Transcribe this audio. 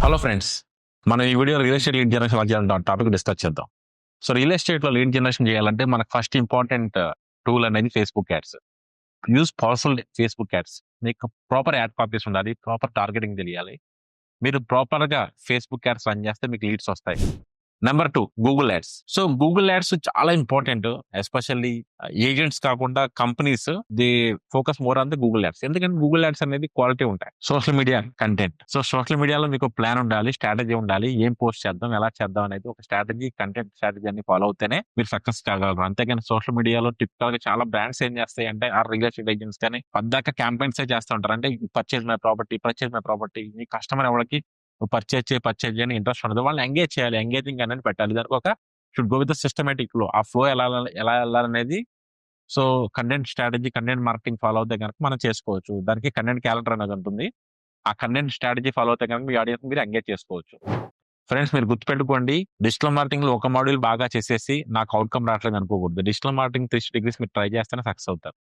Hello friends, మనం ఈ video real estate lead generation ఎలా చేయాలంటే టాపిక్ డిస్కస్ చేద్దాం. సో రియల్ ఎస్టేట్లో లీడ్ జనరేషన్ చేయాలంటే మనకు ఫస్ట్ ఇంపార్టెంట్ టూల్ అనేది Facebook ads. Use powerful Facebook ads. మీకు ప్రాపర్ యాడ్ కాపీస్ ఉండాలి, ప్రాపర్ టార్గెటింగ్ తెలియాలి. మీరు ప్రాపర్గా ఫేస్బుక్ యాడ్స్ రన్ చేస్తే మీకు లీడ్స్ వస్తాయి. Number 2 Google ads. So Google ads చాలా ఇంపార్టెంట్. ఎస్పెషల్లీ ఏజెంట్స్ కాకుండా companies the focus more on the Google ads. ఎందుకంటే గూగుల్ యాడ్స్ అనేది క్వాలిటీ ఉంటాయి. Social media content. So social మీడియాలో మీకు ప్లాన్ ఉండాలి, స్ట్రాటజీ ఉండాలి. ఏం పోస్ట్ చేద్దాం, ఎలా చేద్దాం అనేది ఒక స్ట్రాటజీ, కంటెంట్ స్ట్రాటజీ అన్ని ఫాలో అవుతేనే మీరు సక్సెస్ కాగలరు. అంతేగాని సోషల్ మీడియాలో టిపికల్ గా చాలా బ్రాండ్స్ ఏం చేస్తాయి అంటే ఆ రియల్ ఎస్టేట్ ఏజెంట్స్ కానీ పద్దాక క్యాంపెయిన్స్ చేస్తూ ఉంటారు. అంటే పర్చేజ్ మై ప్రాపర్టీ మీ కస్టమర్ ఎవరికి పర్చేజ్ చేయని ఇంట్రెస్ట్ ఉండదు. వాళ్ళని ఎంగేజ్ చేయాలి, ఎంగేజింగ్ అనేది పెట్టాలి. దానికి ఒక should go with systematic flow. ఆ ఫ్లో ఎలా వెళ్ళాలనేది. So content strategy, content marketing follow అవుతే కనుక మనం చేసుకోవచ్చు. దానికి కంటెంట్ క్యాలెండర్ అనేది ఉంటుంది. ఆ కంటెంట్ స్ట్రాటజీ ఫాలో అవుతే కనుక మీ ఆడియన్స్ మీరు ఎంగేజ్ చేసుకోవచ్చు. ఫ్రెండ్స్, మీరు గుర్తుపెట్టుకోండి, డిజిటల్ మార్కెటింగ్ లో ఒక మాడ్యూల్ బాగా చేసేసి నాకు అవుట్కమ్ రావట్లేదు అనుకోకూడదు. డిజిటల్ మార్కెటింగ్ 360 డిగ్రీస్ మీరు ట్రై చేస్తేనే సక్సెస్ అవుతారు.